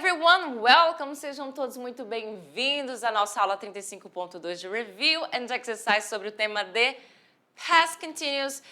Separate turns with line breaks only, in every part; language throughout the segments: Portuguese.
everyone, welcome! Sejam todos muito bem-vindos à nossa aula 35.2 de Review and Exercise sobre o tema de Past Continuous.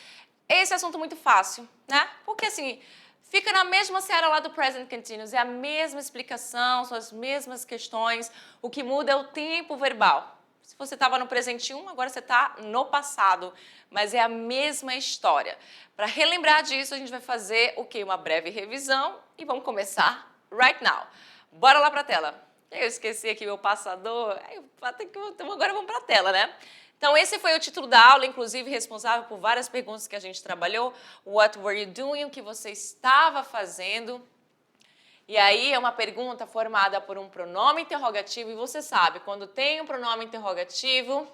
Esse assunto é muito fácil, né? Porque assim, fica na mesma seara lá do Present Continuous, é a mesma explicação, são as mesmas questões, o que muda é o tempo verbal. Se você estava no presente 1, agora você está no passado, mas é a mesma história. Para relembrar disso, a gente vai fazer o quê? Uma breve revisão e vamos começar right now. Bora lá para a tela. Eu esqueci aqui meu passador, então agora vamos para a tela, né? Então esse foi o título da aula, inclusive responsável por várias perguntas que a gente trabalhou. What were you doing? O que você estava fazendo? E aí é uma pergunta formada por um pronome interrogativo e você sabe, quando tem um pronome interrogativo,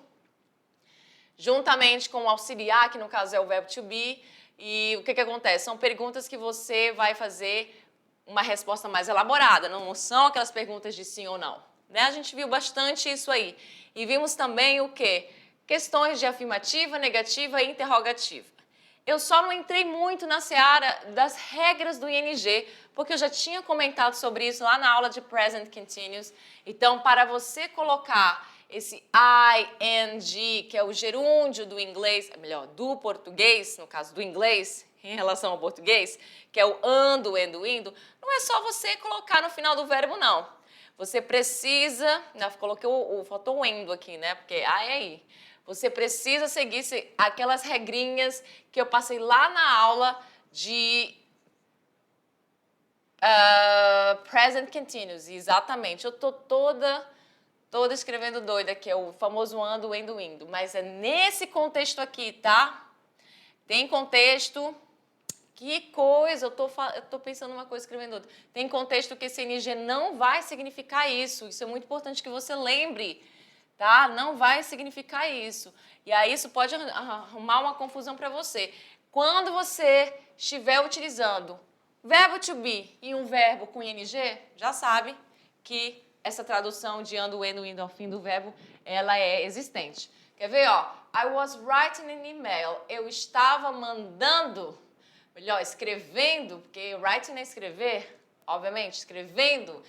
juntamente com o auxiliar, que no caso é o verbo to be, e o que acontece? São perguntas que você vai fazer uma resposta mais elaborada, não são aquelas perguntas de sim ou não. Né? A gente viu bastante isso aí. E vimos também o quê? Questões de afirmativa, negativa e interrogativa. Eu só não entrei muito na seara das regras do ING, porque eu já tinha comentado sobre isso lá na aula de Present Continuous. Então, para você colocar esse ing, que é o gerúndio do inglês, melhor, do português, no caso do inglês, em relação ao português, que é o ando, endo, indo, não é só você colocar no final do verbo, não. Você precisa, coloquei faltou o endo aqui, né? Porque é aí. Você precisa seguir aquelas regrinhas que eu passei lá na aula de Present Continuous. Exatamente. Eu tô toda escrevendo doida, que é o famoso ando, endo, indo. Mas é nesse contexto aqui, tá? Tem contexto... Que coisa, eu tô pensando uma coisa, escrevendo outra. Tem contexto que esse ING não vai significar isso. Isso é muito importante que você lembre, tá? Não vai significar isso. E aí isso pode arrumar uma confusão para você. Quando você estiver utilizando verbo to be e um verbo com ING, já sabe que essa tradução de ando, endo, indo ao fim do verbo, ela é existente. Quer ver, ó? I was writing an email. Eu estava mandando... Melhor, escrevendo, porque writing é escrever, obviamente, escrevendo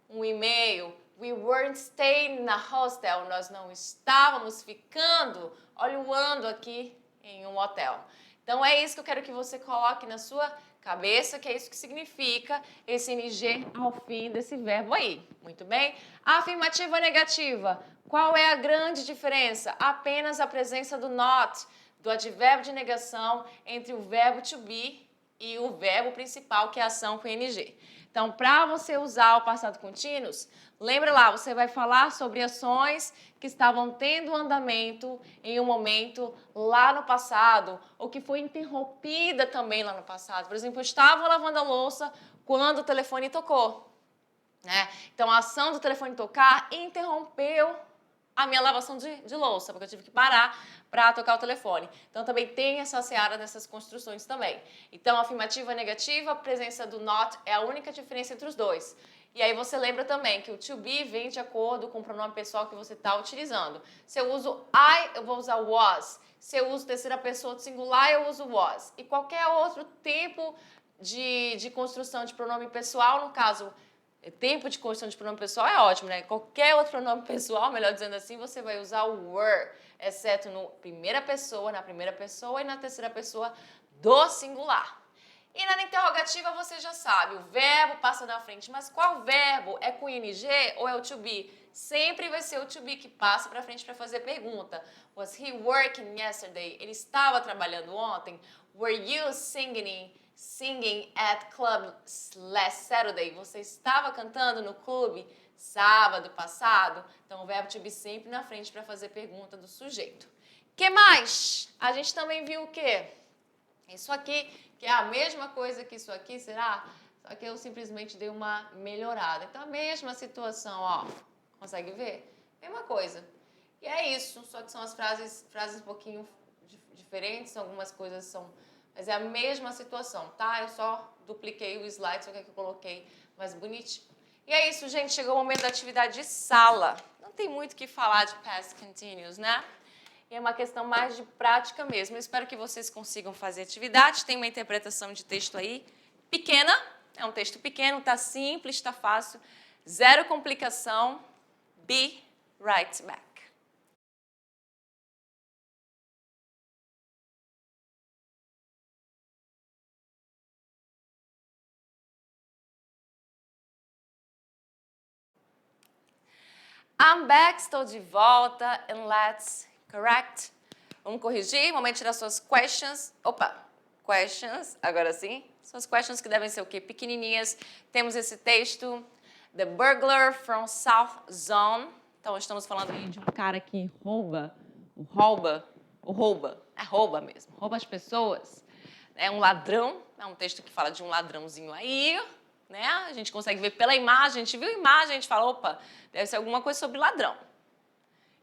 um e-mail. We weren't staying in a hostel, nós não estávamos ficando, olha o ando aqui, em um hotel. Então é isso que eu quero que você coloque na sua cabeça, que é isso que significa esse ing ao fim desse verbo aí. Muito bem? Afirmativa ou negativa? Qual é a grande diferença? Apenas a presença do not, do advérbio de negação entre o verbo to be e o verbo principal, que é a ação com ing. Então, para você usar o passado contínuo, lembra lá, você vai falar sobre ações que estavam tendo andamento em um momento lá no passado, ou que foi interrompida também lá no passado. Por exemplo, eu estava lavando a louça quando o telefone tocou. Né? Então, a ação do telefone tocar interrompeu a minha lavação de louça, porque eu tive que parar para tocar o telefone. Então, também tem essa seara nessas construções também. Então, afirmativa e negativa, a presença do not é a única diferença entre os dois. E aí você lembra também que o to be vem de acordo com o pronome pessoal que você está utilizando. Se eu uso I, eu vou usar was. Se eu uso terceira pessoa do singular, eu uso was. E qualquer outro tempo de construção de pronome pessoal, no caso... Tempo de construção de pronome pessoal é ótimo, né? Qualquer outro pronome pessoal, melhor dizendo assim, você vai usar o were, exceto na primeira pessoa e na terceira pessoa do singular. E na interrogativa você já sabe, o verbo passa na frente, mas qual verbo? É com ing ou é o to be? Sempre vai ser o to be que passa para frente para fazer pergunta. Was he working yesterday? Ele estava trabalhando ontem? Were you singing at club last Saturday? Você estava cantando no clube sábado passado? Então, o verbo to be sempre na frente para fazer pergunta do sujeito. Que mais? A gente também viu o quê? Isso aqui, que é a mesma coisa que isso aqui, será? Só que eu simplesmente dei uma melhorada. Então, a mesma situação, ó. Consegue ver? Mesma coisa. E é isso, só que são as frases um pouquinho diferentes, algumas coisas são... Mas é a mesma situação, tá? Eu só dupliquei o slide, só que eu coloquei mais bonitinho. E é isso, gente. Chegou o momento da atividade de sala. Não tem muito o que falar de past continuous, né? E é uma questão mais de prática mesmo. Eu espero que vocês consigam fazer atividade. Tem uma interpretação de texto aí pequena, É um texto pequeno, tá simples, tá fácil, zero complicação. Be right back. I'm back, estou de volta, and let's correct. Vamos corrigir, momento de tirar suas questions. Opa, questions, agora sim. Suas questions que devem ser o quê? Pequenininhas. Temos esse texto, The Burglar from South Zone. Então, estamos falando aí de um cara que rouba mesmo, rouba as pessoas. É um ladrão, é um texto que fala de um ladrãozinho aí, né? A gente consegue ver pela imagem, a gente viu a imagem, a gente fala, opa, deve ser alguma coisa sobre ladrão.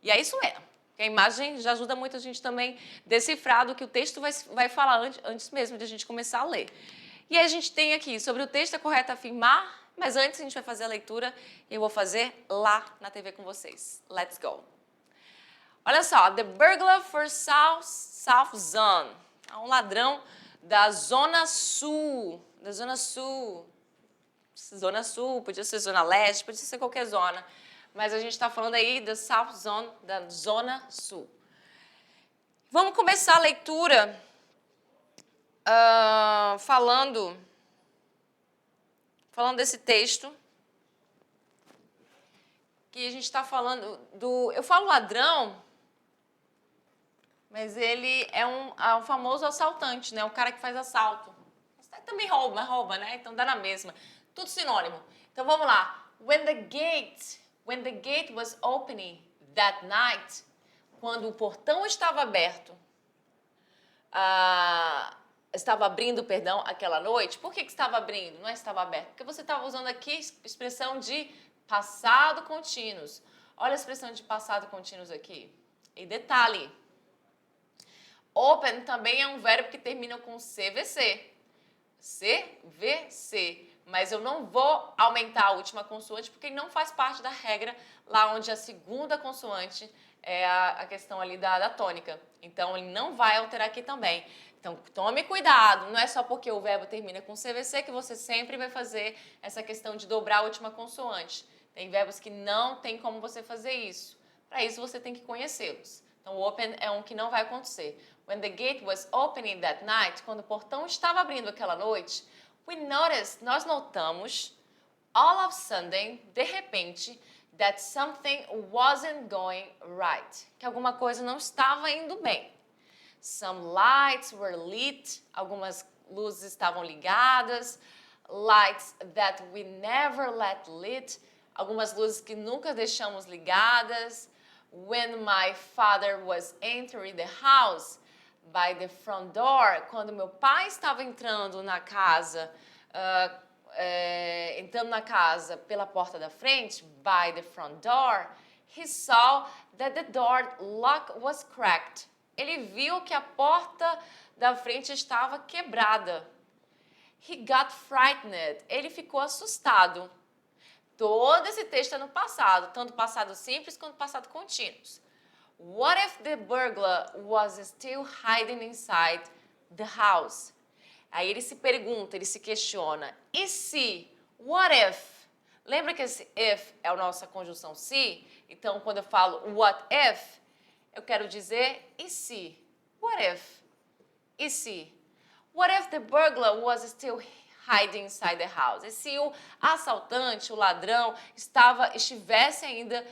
E é isso mesmo. A imagem já ajuda muito a gente também decifrar do que o texto vai falar antes mesmo de a gente começar a ler. E aí a gente tem aqui, sobre o texto é correto afirmar, mas antes a gente vai fazer a leitura e eu vou fazer lá na TV com vocês. Let's go! Olha só, The Burglar for South Zone. É um ladrão da Zona Sul. Da Zona Sul. Zona Sul, podia ser Zona Leste, podia ser qualquer zona. Mas a gente está falando aí da South Zone, da Zona Sul. Vamos começar a leitura falando desse texto. Que a gente está falando do... Eu falo ladrão, mas ele é um famoso assaltante, né? O cara que faz assalto. Também rouba, né? Então dá na mesma. Tudo sinônimo. Então vamos lá. When the gate was opening that night, quando o portão estava aberto, estava abrindo, perdão, aquela noite. Por que estava abrindo? Não é estava aberto. Porque você estava usando aqui expressão de passado contínuos. Olha a expressão de passado contínuos aqui. E detalhe, open também é um verbo que termina com CVC. CVC. Mas eu não vou aumentar a última consoante porque ele não faz parte da regra lá onde a segunda consoante é a questão ali da tônica. Então, ele não vai alterar aqui também. Então, tome cuidado. Não é só porque o verbo termina com CVC que você sempre vai fazer essa questão de dobrar a última consoante. Tem verbos que não tem como você fazer isso. Para isso, você tem que conhecê-los. Então, o open é um que não vai acontecer. When the gate was opening that night, quando o portão estava abrindo aquela noite, nós notamos, all of sudden, de repente, that something wasn't going right. Que alguma coisa não estava indo bem. Some lights were lit, algumas luzes estavam ligadas. Lights that we never let lit, algumas luzes que nunca deixamos ligadas. When my father was entering the house by the front door, quando meu pai estava entrando na casa, pela porta da frente, by the front door, he saw that the door lock was cracked. Ele viu que a porta da frente estava quebrada. He got frightened. Ele ficou assustado. Todo esse texto é no passado, tanto passado simples quanto passado contínuos. What if the burglar was still hiding inside the house? Aí ele se pergunta, ele se questiona. E se? What if? Lembra que esse if é a nossa conjunção se? Então, quando eu falo what if, eu quero dizer e se? What if? E se? What if the burglar was still hiding inside the house? E se o assaltante, o ladrão, estivesse ainda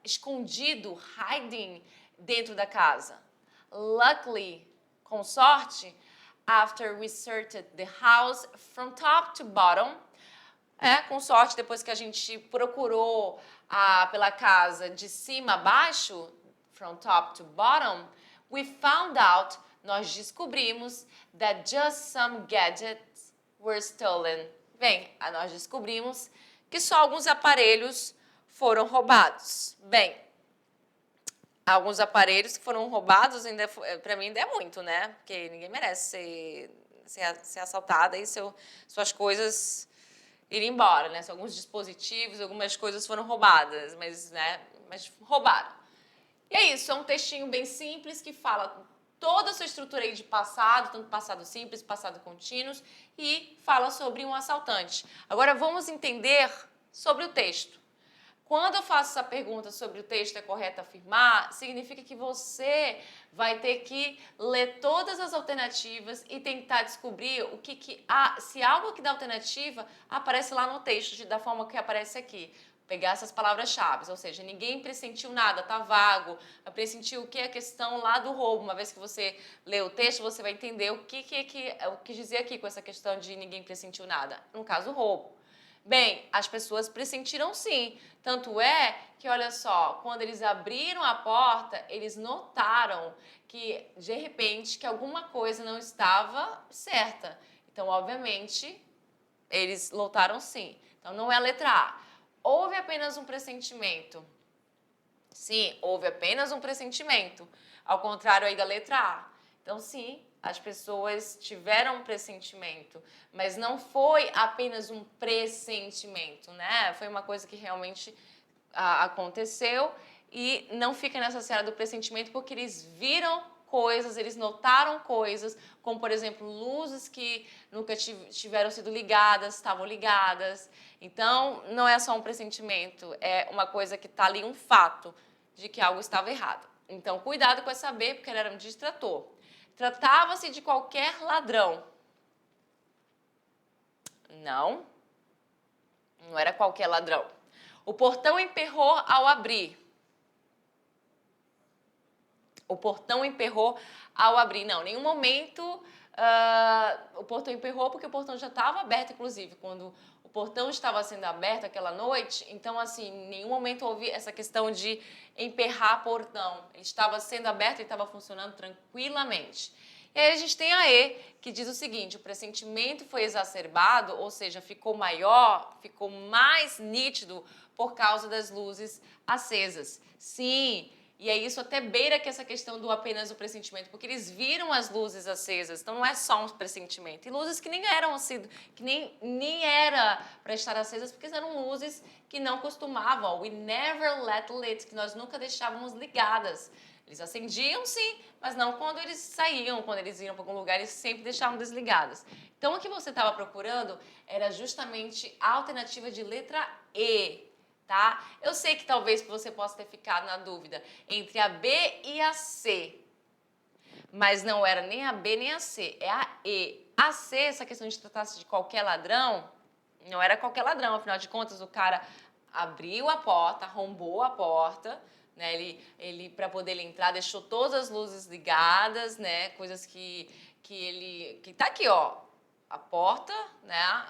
escondido, hiding, dentro da casa? Luckily, com sorte, after we searched the house from top to bottom, com sorte, depois que a gente procurou pela casa de cima a baixo, from top to bottom, we found out, nós descobrimos, that just some gadgets were stolen. Bem, nós descobrimos que só alguns aparelhos foram roubados. Bem, alguns aparelhos que foram roubados, para mim ainda é muito, né? Porque ninguém merece ser assaltada e suas coisas irem embora, né? São alguns dispositivos, algumas coisas foram roubadas, mas roubaram. E é isso, é um textinho bem simples que fala toda a sua estrutura aí de passado, tanto passado simples, passado contínuo, e fala sobre um assaltante. Agora vamos entender sobre o texto. Quando eu faço essa pergunta sobre o texto é correto afirmar, significa que você vai ter que ler todas as alternativas e tentar descobrir o que se algo aqui da alternativa aparece lá no texto da forma que aparece aqui. Pegar essas palavras-chave, ou seja, ninguém pressentiu nada, tá vago. Pressentiu o que? A questão lá do roubo. Uma vez que você lê o texto, você vai entender o que dizer aqui com essa questão de ninguém pressentiu nada. No caso, roubo. Bem, as pessoas pressentiram sim. Tanto é que, olha só, quando eles abriram a porta, eles notaram que, de repente, que alguma coisa não estava certa. Então, obviamente, eles notaram sim. Então, não é a letra A. Houve apenas um pressentimento. Sim, houve apenas um pressentimento. Ao contrário aí da letra A. Então, sim, as pessoas tiveram um pressentimento, mas não foi apenas um pressentimento, né? Foi uma coisa que realmente aconteceu e não fica nessa seara do pressentimento porque eles viram coisas, eles notaram coisas, como, por exemplo, luzes que nunca tiveram sido ligadas, estavam ligadas. Então, não é só um pressentimento, é uma coisa que está ali, um fato de que algo estava errado. Então, cuidado com essa B, porque ele era um distrator. Tratava-se de qualquer ladrão. Não, não era qualquer ladrão. O portão emperrou ao abrir. O portão emperrou ao abrir. Não, em nenhum momento o portão emperrou, porque o portão já estava aberto, inclusive, quando o portão estava sendo aberto aquela noite. Então, assim, em nenhum momento houve essa questão de emperrar portão. Ele estava sendo aberto e estava funcionando tranquilamente. E aí a gente tem a E, que diz o seguinte: o pressentimento foi exacerbado, ou seja, ficou maior, ficou mais nítido por causa das luzes acesas. Sim, e aí isso até beira que essa questão do apenas o pressentimento, porque eles viram as luzes acesas, então não é só um pressentimento. E luzes que nem eram que nem era para estar acesas, porque eram luzes que não costumavam. We never let lit, que nós nunca deixávamos ligadas. Eles acendiam, sim, mas não quando eles saíam, quando eles iam para algum lugar, eles sempre deixavam desligadas. Então, o que você estava procurando era justamente a alternativa de letra E, tá? Eu sei que talvez você possa ter ficado na dúvida entre a B e a C, mas não era nem a B nem a C, é a E. A C, essa questão de tratar-se de qualquer ladrão, não era qualquer ladrão, afinal de contas, o cara abriu a porta, arrombou a porta, né? Ele para poder ele entrar, deixou todas as luzes ligadas, né? Coisas que tá aqui, ó. A porta, né?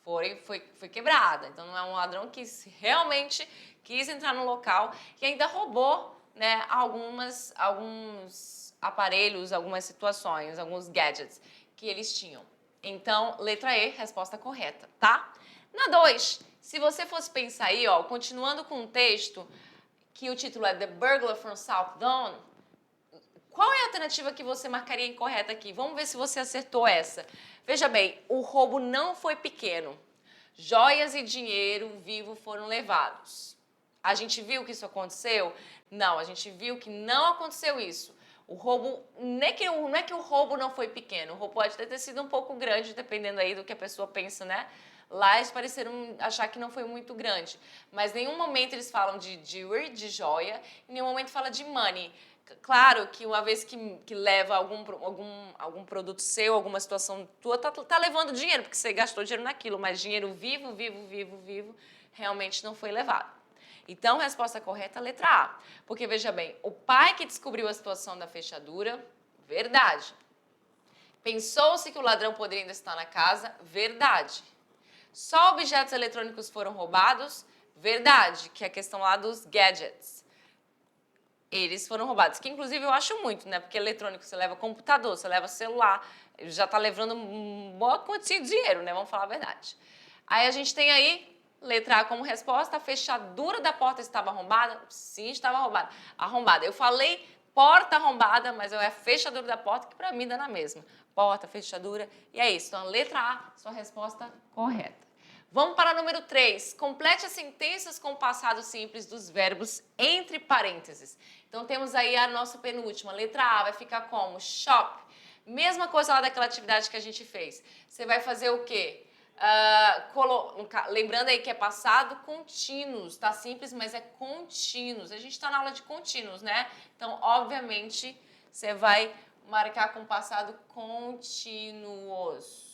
Foi quebrada. Então não é um ladrão que realmente quis entrar no local e ainda roubou, né? Alguns aparelhos, algumas situações, alguns gadgets que eles tinham. Então, letra E, resposta correta, tá? Na 2, se você fosse pensar aí, ó, continuando com o texto, que o título é The Burglar from South Dawn, qual é a alternativa que você marcaria incorreta aqui? Vamos ver se você acertou essa. Veja bem, o roubo não foi pequeno. Joias e dinheiro vivo foram levados. A gente viu que isso aconteceu? Não, a gente viu que não aconteceu isso. O roubo, não é que o roubo não foi pequeno, o roubo pode ter sido um pouco grande, dependendo aí do que a pessoa pensa, né? Lá eles pareceram achar que não foi muito grande. Mas em nenhum momento eles falam de jewelry, de joia, em nenhum momento fala de money. Claro que uma vez que leva algum produto seu, alguma situação tua, tá levando dinheiro, porque você gastou dinheiro naquilo, mas dinheiro vivo, realmente não foi levado. Então, resposta correta, letra A. Porque, veja bem, o pai que descobriu a situação da fechadura, verdade. Pensou-se que o ladrão poderia ainda estar na casa, verdade. Só objetos eletrônicos foram roubados, verdade, que é a questão lá dos gadgets. Eles foram roubados, que inclusive eu acho muito, né? Porque eletrônico, você leva computador, você leva celular, ele já está levando uma boa quantia de dinheiro, né? Vamos falar a verdade. Aí a gente tem aí, letra A como resposta, a fechadura da porta estava arrombada? Sim, estava arrombada. Eu falei porta arrombada, mas é a fechadura da porta, que para mim dá na mesma. Porta, fechadura, e é isso. Então, a letra A, sua resposta correta. Vamos para o número 3. Complete as sentenças com o passado simples dos verbos entre parênteses. Então, temos aí a nossa penúltima. Letra A vai ficar como? Shop. Mesma coisa lá daquela atividade que a gente fez. Você vai fazer o quê? Lembrando aí que é passado contínuos, tá simples, mas é contínuos. A gente está na aula de contínuos, né? Então, obviamente, você vai marcar com passado contínuos.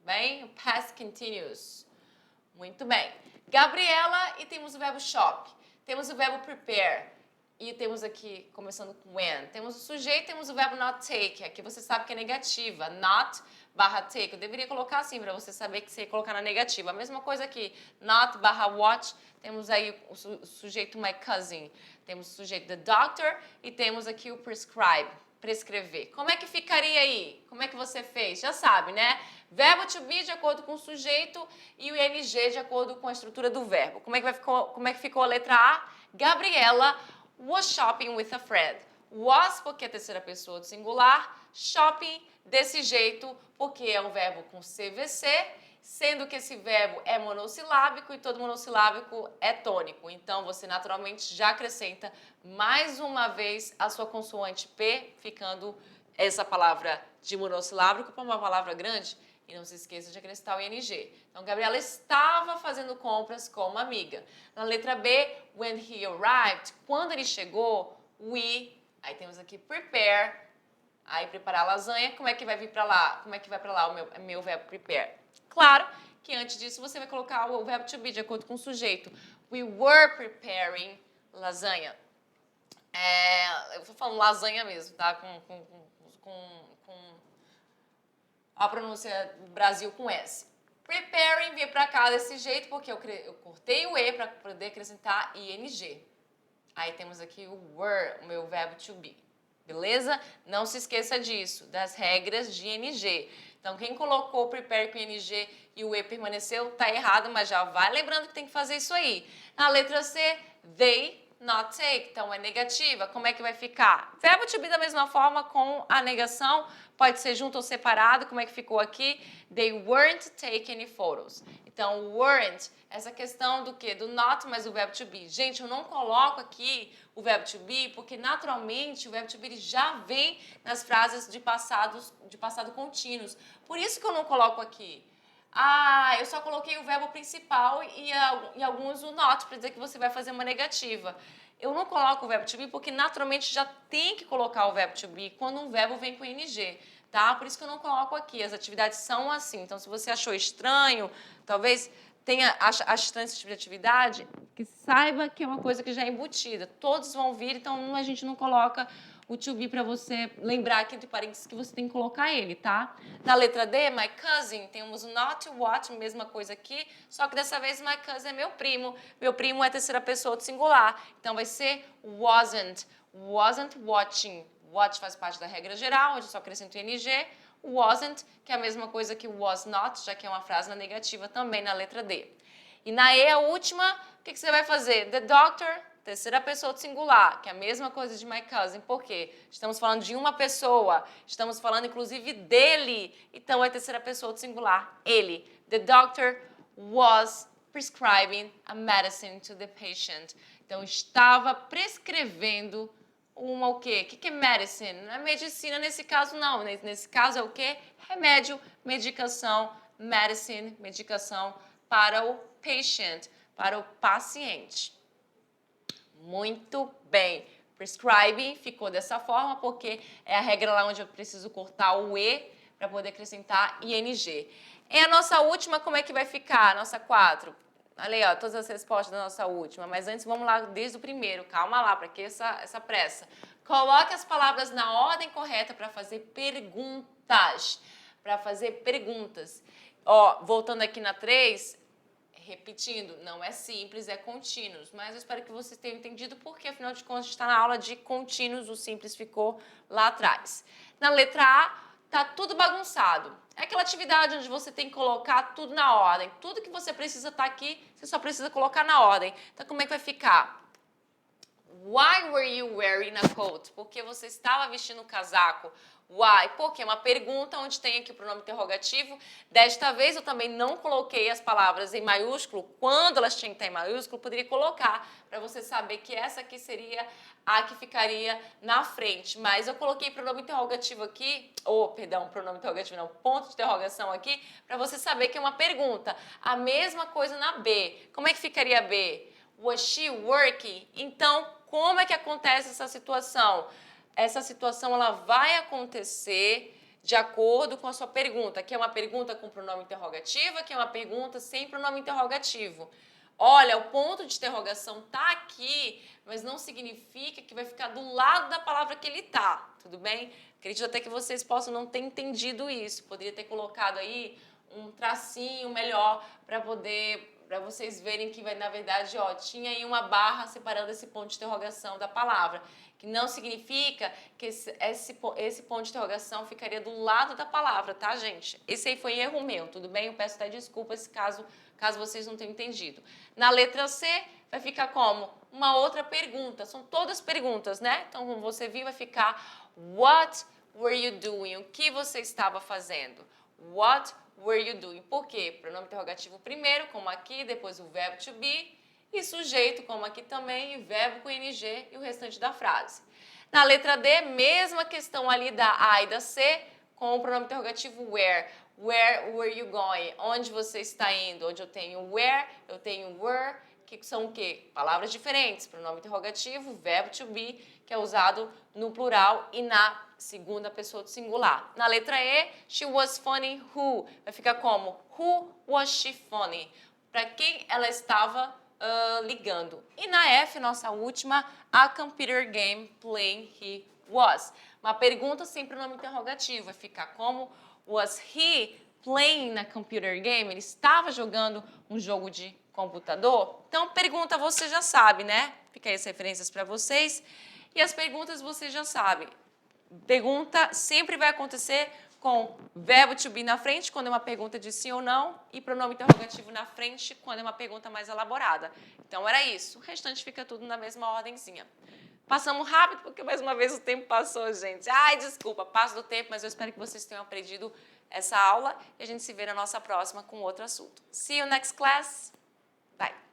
Bem? Past continuous. Muito bem. Gabriela, e temos o verbo shop. Temos o verbo prepare. E temos aqui, começando com when. Temos o sujeito, temos o verbo not take. Aqui você sabe que é negativa. Not barra take. Eu deveria colocar assim para você saber que você ia colocar na negativa. A mesma coisa aqui. Not barra watch. Temos aí o sujeito my cousin. Temos o sujeito the doctor. E temos aqui o prescribe. Prescrever. Como é que ficaria aí? Como é que você fez? Já sabe, né? Verbo to be de acordo com o sujeito e o ing de acordo com a estrutura do verbo. Como é que ficou a letra A? Gabriela was shopping with a friend. Was porque é terceira pessoa do singular. Shopping desse jeito porque é um verbo com CVC, sendo que esse verbo é monossilábico e todo monossilábico é tônico. Então, você naturalmente já acrescenta mais uma vez a sua consoante P, ficando essa palavra de monossilábico para uma palavra grande. E não se esqueça de acrescentar o ing. Então, Gabriela estava fazendo compras com uma amiga. Na letra B, when he arrived, quando ele chegou, aí temos aqui prepare, aí preparar a lasanha. Como é que vai vir para lá? Como é que vai para lá o meu verbo prepare? Claro que antes disso você vai colocar o verbo to be de acordo com o sujeito. We were preparing lasanha. Eu estou falando lasanha mesmo, tá? Com a pronúncia do Brasil com S. Preparing vir para cá desse jeito porque eu cortei o E para poder acrescentar ing. Aí temos aqui o were, o meu verbo to be. Beleza? Não se esqueça disso, das regras de ing. Então, quem colocou prepare com ing e o E permaneceu, tá errado, mas já vai lembrando que tem que fazer isso aí. Na letra C, they not take. Então, é negativa. Como é que vai ficar? Verbo to be da mesma forma com a negação. Pode ser junto ou separado. Como é que ficou aqui? They weren't take any photos. Então, weren't, essa questão do quê? Do not mais o verbo to be. Gente, eu não coloco aqui o verbo to be porque, naturalmente, o verbo to be ele já vem nas frases de passado contínuos. Por isso que eu não coloco aqui. Eu só coloquei o verbo principal e alguns o not, para dizer que você vai fazer uma negativa. Eu não coloco o verbo to be porque, naturalmente, já tem que colocar o verbo to be quando um verbo vem com ing, tá? Por isso que eu não coloco aqui. As atividades são assim. Então, se você achou estranho, talvez ache estranho esse tipo de atividade, que saiba que é uma coisa que já é embutida. Todos vão vir, então a gente não coloca o to be para você lembrar aqui entre parênteses que você tem que colocar ele, tá? Na letra D, my cousin, temos o not, what, mesma coisa aqui, só que dessa vez my cousin é meu primo. Meu primo é terceira pessoa do singular, então vai ser wasn't watching. Watch faz parte da regra geral, onde eu só acrescento ing. Wasn't, que é a mesma coisa que was not, já que é uma frase na negativa também na letra D. E na E, a última, o que você vai fazer? The doctor, terceira pessoa do singular, que é a mesma coisa de my cousin. Por quê? Estamos falando de uma pessoa, estamos falando inclusive dele, então é terceira pessoa do singular, ele. The doctor was prescribing a medicine to the patient. Então, estava prescrevendo o quê? O que é medicine? Não é medicina nesse caso, não. Nesse caso é o quê? Remédio, medicação, medicine, medicação para o patient, para o paciente. Muito bem. Prescribing ficou dessa forma porque é a regra lá onde eu preciso cortar o E para poder acrescentar ing. E a nossa última, como é que vai ficar? A nossa 4. Olha aí, ó, todas as respostas da nossa última. Mas antes, vamos lá desde o primeiro. Calma lá, para que essa pressa? Coloque as palavras na ordem correta para fazer perguntas. Para fazer perguntas. Ó, voltando aqui na 3, repetindo, não é simples, é contínuos. Mas eu espero que vocês tenham entendido porque, afinal de contas, a gente está na aula de contínuos, o simples ficou lá atrás. Na letra A, tá tudo bagunçado. É aquela atividade onde você tem que colocar tudo na ordem. Tudo que você precisa estar aqui, você só precisa colocar na ordem. Então, como é que vai ficar? Why were you wearing a coat? Porque você estava vestindo um casaco. Why? Porque é uma pergunta onde tem aqui o pronome interrogativo. Desta vez eu também não coloquei as palavras em maiúsculo. Quando elas tinham que estar em maiúsculo, eu poderia colocar para você saber que essa aqui seria a que ficaria na frente. Mas eu coloquei pronome interrogativo aqui, pronome interrogativo não, ponto de interrogação aqui, para você saber que é uma pergunta. A mesma coisa na B. Como é que ficaria a B? Was she working? Então, como é que acontece essa situação? Essa situação ela vai acontecer de acordo com a sua pergunta, que é uma pergunta com pronome interrogativo, que é uma pergunta sem pronome interrogativo. Olha, o ponto de interrogação tá aqui, mas não significa que vai ficar do lado da palavra que ele tá, tudo bem? Acredito até que vocês possam não ter entendido isso. Poderia ter colocado aí um tracinho melhor para vocês verem que, na verdade, tinha aí uma barra separando esse ponto de interrogação da palavra, que não significa que esse ponto de interrogação ficaria do lado da palavra, tá, gente? Esse aí foi erro meu, tudo bem? Eu peço até desculpas caso vocês não tenham entendido. Na letra C, vai ficar como? Uma outra pergunta. São todas perguntas, né? Então, como você viu, vai ficar What were you doing? O que você estava fazendo? What were you doing? Por quê? Pronome interrogativo primeiro, como aqui, depois o verbo to be, e sujeito, como aqui também, e verbo com ing e o restante da frase. Na letra D, mesma questão ali da A e da C, com o pronome interrogativo where. Where were you going? Onde você está indo? Onde eu tenho where, eu tenho were, que são o quê? Palavras diferentes. Pronome interrogativo, verbo to be, que é usado no plural e na segunda pessoa do singular. Na letra E, she was funny who? Vai ficar como? Who was she funny? Para quem ela estava ligando. E na F, nossa última, a computer game playing he was. Uma pergunta sem pronome interrogativo. Vai ficar como? Was he playing na computer game? Ele estava jogando um jogo de computador? Então, pergunta você já sabe, né? Fica aí as referências para vocês. E as perguntas você já sabe. Pergunta sempre vai acontecer com verbo to be na frente, quando é uma pergunta de sim ou não, e pronome interrogativo na frente, quando é uma pergunta mais elaborada. Então, era isso. O restante fica tudo na mesma ordenzinha. Passamos rápido, porque mais uma vez o tempo passou, gente. Ai, desculpa, passo do tempo, mas eu espero que vocês tenham aprendido essa aula e a gente se vê na nossa próxima com outro assunto. See you next class. Bye.